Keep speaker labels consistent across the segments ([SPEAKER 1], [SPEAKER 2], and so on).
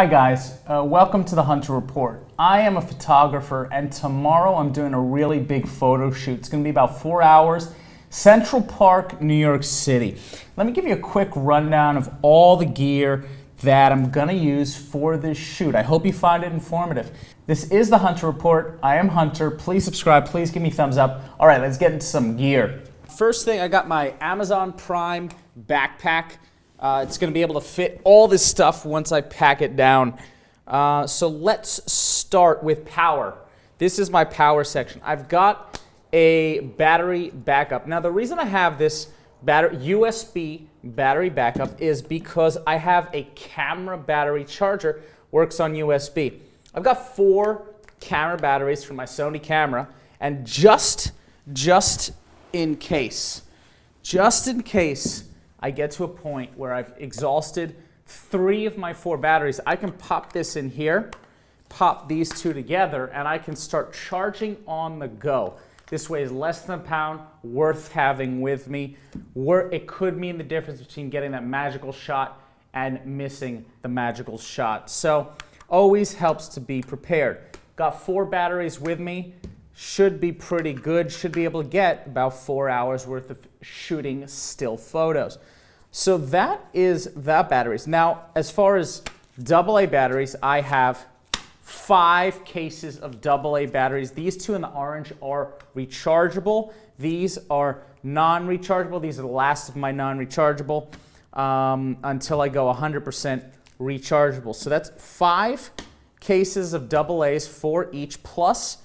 [SPEAKER 1] Hi guys, welcome to the Hunter Report. I am a photographer and tomorrow I'm doing a really big photo shoot. It's going to be about 4 hours, Central Park, New York City. Let me give you a quick rundown of all the gear that I'm going to use for this shoot. I hope you find it informative. This is the Hunter Report. I am Hunter. Please subscribe. Please give me a thumbs up. All right, let's get into some gear. First thing, I got my Amazon Prime backpack. It's going to be able to fit all this stuff once I pack it down. So let's start with power. This is my power section. I've got a battery backup. Now the reason I have this USB battery backup is because I have a camera battery charger, works on USB. I've got 4 camera batteries for my Sony camera, and just in case I get to a point where I've exhausted 3 of my 4 batteries, I can pop this in here, pop these 2 together, and I can start charging on the go. This weighs less than a pound, worth having with me. It could mean the difference between getting that magical shot and missing the magical shot. So always helps to be prepared. Got 4 batteries with me. Should be pretty good. Should be able to get about 4 hours worth of shooting still photos. So that is the batteries. Now, as far as AA batteries, I have 5 cases of AA batteries. These 2 in the orange are rechargeable. These are non-rechargeable. These are the last of my non-rechargeable until I go 100% rechargeable. So that's 5 cases of AA's, 4 each, plus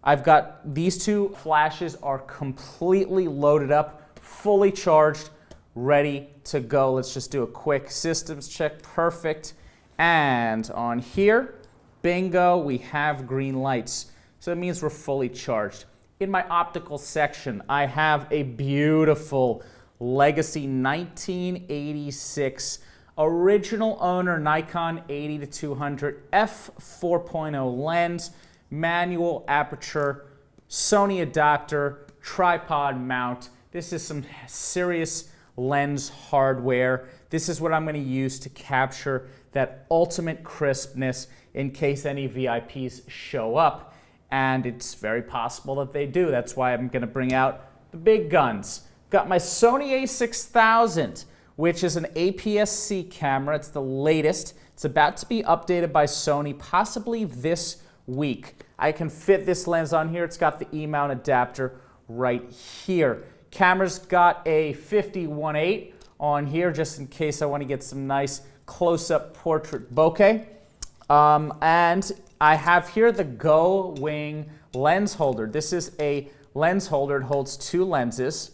[SPEAKER 1] I've got these 2 flashes are completely loaded up, fully charged, ready to go. Let's just do a quick systems check. Perfect. And on here, bingo, we have green lights. So it means we're fully charged. In my optical section, I have a beautiful Legacy 1986 original owner Nikon 80-200 f4.0 lens, manual aperture, Sony adapter, tripod mount. This is some serious lens hardware. This is what I'm going to use to capture that ultimate crispness in case any VIPs show up. And it's very possible that they do. That's why I'm going to bring out the big guns. Got my Sony a6000, which is an APS-C camera. It's the latest. It's about to be updated by Sony, possibly this week. I can fit this lens on here. It's got the E-mount adapter right here. Camera's got a 50-1.8 on here just in case I want to get some nice close-up portrait bokeh. And I have here the Go Wing lens holder. This is a lens holder. It holds 2 lenses.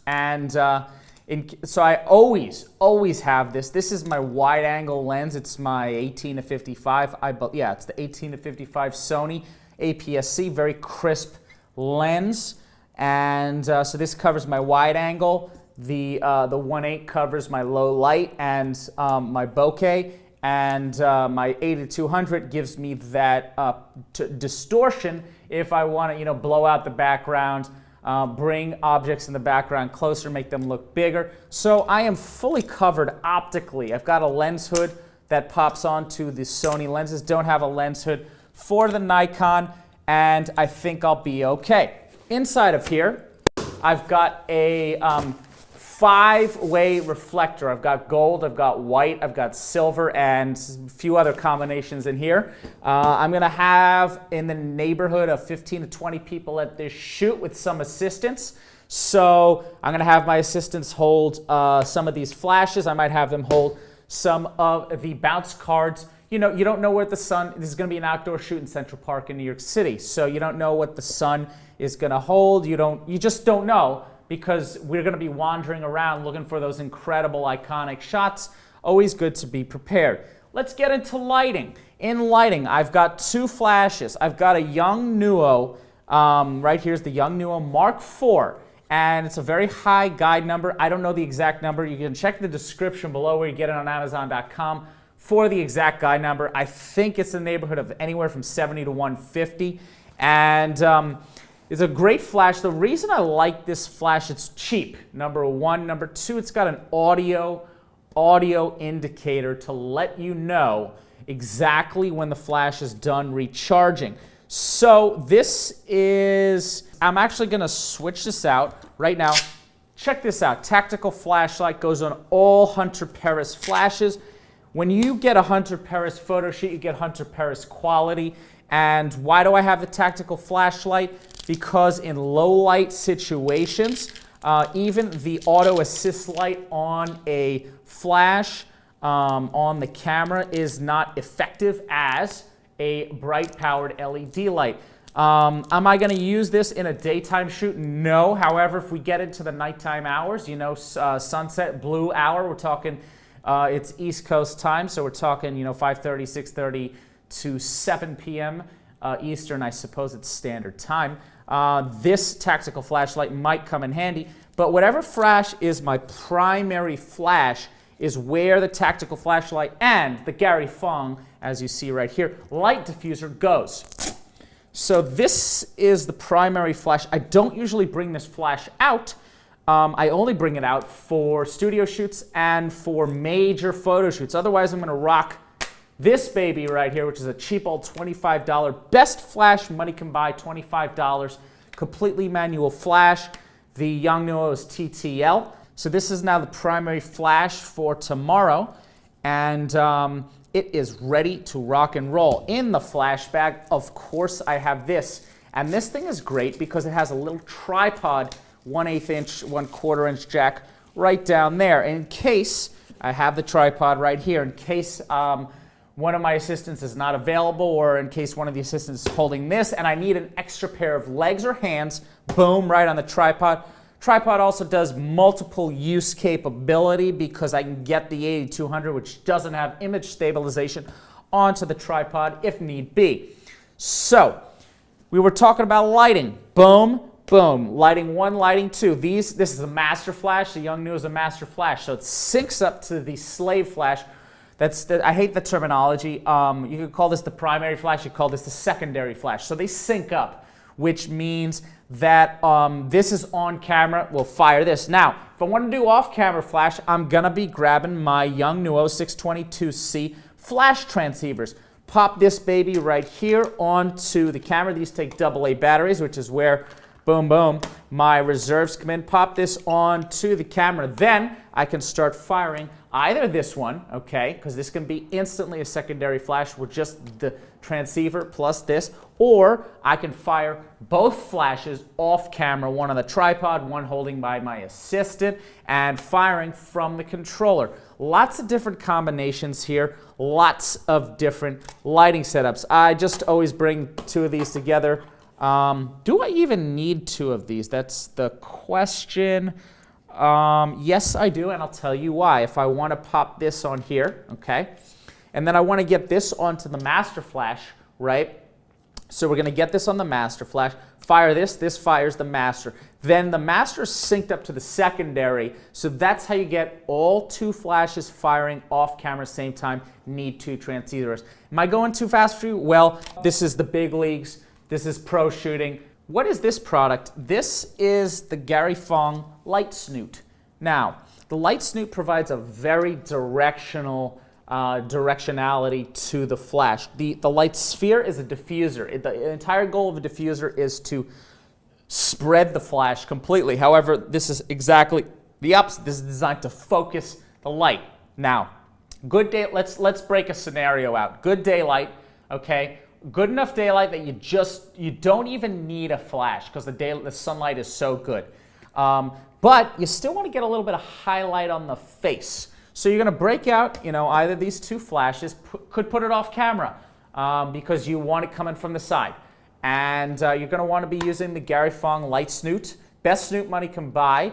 [SPEAKER 1] And so I always have this. This is my wide-angle lens. It's my 18-55. Yeah, it's the 18-55 Sony APS-C, very crisp lens. And so this covers my wide angle. The 1.8 covers my low light and my bokeh. And my 80-200 gives me that distortion if I want to, blow out the background. Bring objects in the background closer, make them look bigger. So I am fully covered optically. I've got a lens hood that pops onto the Sony lenses. Don't have a lens hood for the Nikon, and I think I'll be okay. Inside of here, I've got a 5-way reflector. I've got gold, I've got white, I've got silver, and a few other combinations in here. I'm going to have in the neighborhood of 15 to 20 people at this shoot with some assistants. So I'm going to have my assistants hold some of these flashes. I might have them hold some of the bounce cards. You don't know where the sun, this is going to be an outdoor shoot in Central Park in New York City. So you don't know what the sun is going to hold. You just don't know, because we're going to be wandering around looking for those incredible, iconic shots. Always good to be prepared. Let's get into lighting. In lighting, I've got 2 flashes. I've got a Yongnuo, right here's the Yongnuo Mark IV, and it's a very high guide number. I don't know the exact number. You can check the description below where you get it on Amazon.com for the exact guide number. I think it's in the neighborhood of anywhere from 70 to 150, and it's a great flash. The reason I like this flash, it's cheap, number 1. Number 2, it's got an audio indicator to let you know exactly when the flash is done recharging. So this is, I'm actually going to switch this out right now. Check this out. Tactical flashlight goes on all Hunter Paris flashes. When you get a Hunter Paris photo shoot, you get Hunter Paris quality. And why do I have the tactical flashlight? Because in low light situations, even the auto assist light on a flash on the camera is not effective as a bright powered LED light. Am I going to use this in a daytime shoot? No. However, if we get into the nighttime hours, you know, sunset, blue hour, we're talking, it's East Coast time, so we're talking, you know, 5:30, 6:30 to 7 p.m. Eastern, I suppose it's standard time. This tactical flashlight might come in handy, but whatever flash is my primary flash is where the tactical flashlight and the Gary Fong, as you see right here, light diffuser goes. So this is the primary flash. I don't usually bring this flash out. I only bring it out for studio shoots and for major photo shoots. Otherwise, I'm going to rock this baby right here, which is a cheap old $25, best flash money can buy, $25, completely manual flash. The Yongnuo is TTL. So this is now the primary flash for tomorrow, and it is ready to rock and roll. In the flash bag, of course, I have this. And this thing is great because it has a little tripod, 1/8 inch, 1/4 inch jack right down there. In case, I have the tripod right here, in case one of my assistants is not available, or in case one of the assistants is holding this and I need an extra pair of legs or hands, boom, right on the tripod. Tripod also does multiple use capability because I can get the 8200, which doesn't have image stabilization, onto the tripod if need be. So, we were talking about lighting. Boom, boom. Lighting 1, lighting 2. This is a master flash. The Yongnuo is a master flash. So it syncs up to the slave flash. I hate the terminology. You could call this the primary flash. You could call this the secondary flash. So they sync up, which means that this is on camera. We'll fire this. Now, if I want to do off-camera flash, I'm going to be grabbing my Yongnuo 622C flash transceivers. Pop this baby right here onto the camera. These take AA batteries, which is where, boom, boom, my reserves come in. Pop this onto the camera. Then I can start firing either this one, okay, because this can be instantly a secondary flash with just the transceiver plus this, or I can fire both flashes off camera, one on the tripod, one holding by my assistant, and firing from the controller. Lots of different combinations here, lots of different lighting setups. I just always bring 2 of these together. Do I even need 2 of these? That's the question. Yes, I do, and I'll tell you why. If I want to pop this on here, okay, and then I want to get this onto the master flash, right? So we're going to get this on the master flash, fire this, this fires the master. Then the master is synced up to the secondary, so that's how you get all 2 flashes firing off camera at the same time. Need 2 transceivers. Am I going too fast for you? Well, this is the big leagues. This is pro shooting. What is this product? This is the Gary Fong Light Snoot. Now, the Light Snoot provides a very directionality to the flash. The light sphere is a diffuser. The entire goal of a diffuser is to spread the flash completely. However, this is exactly the opposite. This is designed to focus the light. Now, good day. Let's break a scenario out. Good daylight, okay? Good enough daylight that you don't even need a flash because the sunlight is so good. But you still want to get a little bit of highlight on the face. So you're going to break out, either these 2 flashes, could put it off camera because you want it coming from the side. And you're going to want to be using the Gary Fong Light Snoot. Best snoot money can buy,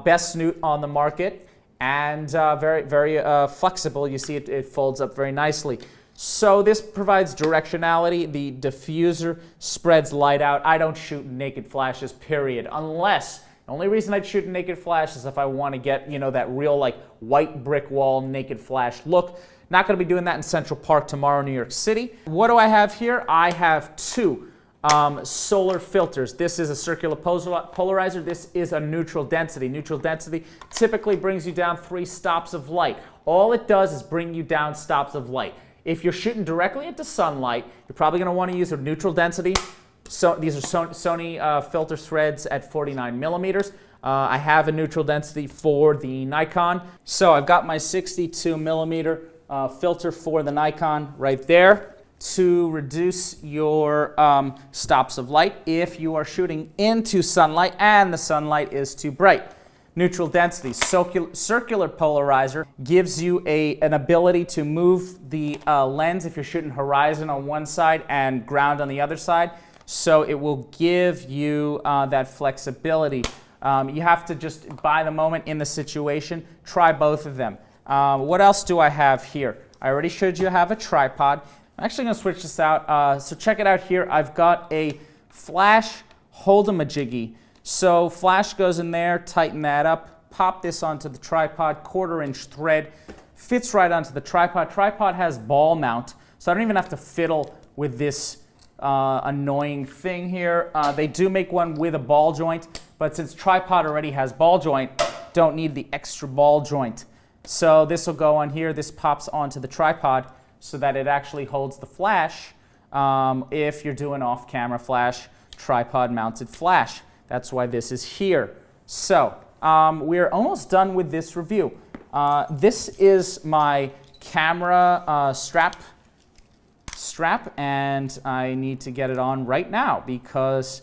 [SPEAKER 1] best snoot on the market, and very, very flexible. You see it folds up very nicely. So this provides directionality. The diffuser spreads light out. I don't shoot naked flashes, period, unless the only reason I'd shoot a naked flash is if I want to get, that real like white brick wall naked flash look. Not going to be doing that in Central Park tomorrow, New York City. What do I have here? I have 2 solar filters. This is a circular polarizer. This is a neutral density. Neutral density typically brings you down 3 stops of light. All it does is bring you down stops of light. If you're shooting directly into sunlight, you're probably going to want to use a neutral density. So these are Sony filter threads at 49 millimeters. I have a neutral density for the Nikon. So I've got my 62 millimeter filter for the Nikon right there to reduce your stops of light if you are shooting into sunlight and the sunlight is too bright. Neutral density, circular polarizer, gives you an ability to move the lens if you're shooting horizon on one side and ground on the other side. So it will give you that flexibility. You have to just, by the moment in the situation, try both of them. What else do I have here? I already showed you I have a tripod. I'm actually going to switch this out. So check it out here. I've got a flash hold-em-a-jiggy. So flash goes in there, tighten that up, pop this onto the tripod, 1/4-inch thread, fits right onto the tripod. Tripod has ball mount, so I don't even have to fiddle with this annoying thing here. They do make one with a ball joint, but since tripod already has ball joint, don't need the extra ball joint. So this will go on here. This pops onto the tripod so that it actually holds the flash if you're doing off-camera flash, tripod-mounted flash. That's why this is here. So we're almost done with this review. This is my camera strap, and I need to get it on right now because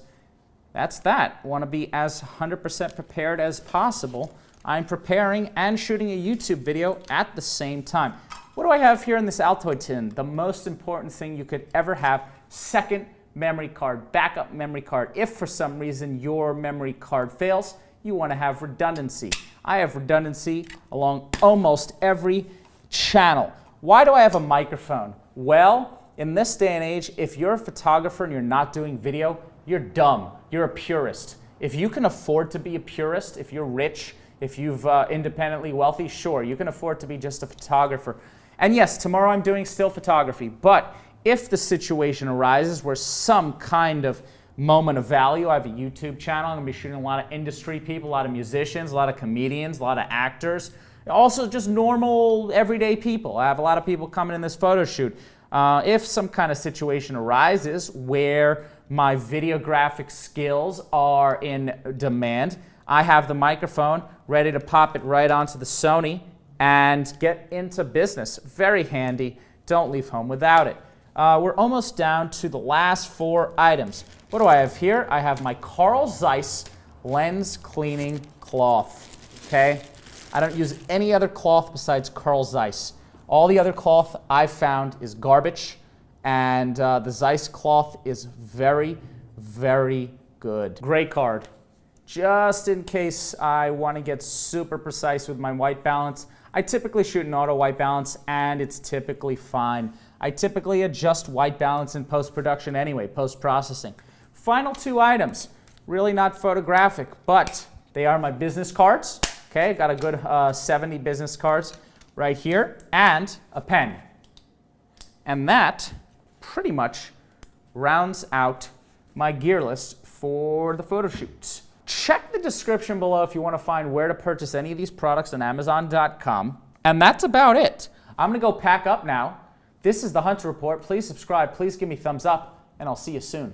[SPEAKER 1] that's that. I want to be as 100% prepared as possible. I'm preparing and shooting a YouTube video at the same time. What do I have here in this Altoid tin? The most important thing you could ever have, second memory card, backup memory card. If for some reason your memory card fails, you want to have redundancy. I have redundancy along almost every channel. Why do I have a microphone? Well, in this day and age, if you're a photographer and you're not doing video, you're dumb. You're a purist. If you can afford to be a purist, if you're rich, if you've independently wealthy, sure, you can afford to be just a photographer. And yes, tomorrow I'm doing still photography, but if the situation arises where some kind of moment of value, I have a YouTube channel, I'm going to be shooting a lot of industry people, a lot of musicians, a lot of comedians, a lot of actors, also just normal, everyday people. I have a lot of people coming in this photo shoot. If some kind of situation arises where my videographic skills are in demand, I have the microphone ready to pop it right onto the Sony and get into business. Very handy. Don't leave home without it. We're almost down to the last 4 items. What do I have here? I have my Carl Zeiss lens cleaning cloth. Okay? I don't use any other cloth besides Carl Zeiss. All the other cloth I've found is garbage, and the Zeiss cloth is very, very good. Gray card. Just in case I want to get super precise with my white balance, I typically shoot an auto white balance, and it's typically fine. I typically adjust white balance in post-production anyway, post-processing. Final 2 items, really not photographic, but they are my business cards. Okay, got a good 70 business cards right here, and a pen. And that pretty much rounds out my gear list for the photo shoots. Check the description below if you want to find where to purchase any of these products on Amazon.com. And that's about it. I'm going to go pack up now. This is the Hunter Report. Please subscribe. Please give me a thumbs up, and I'll see you soon.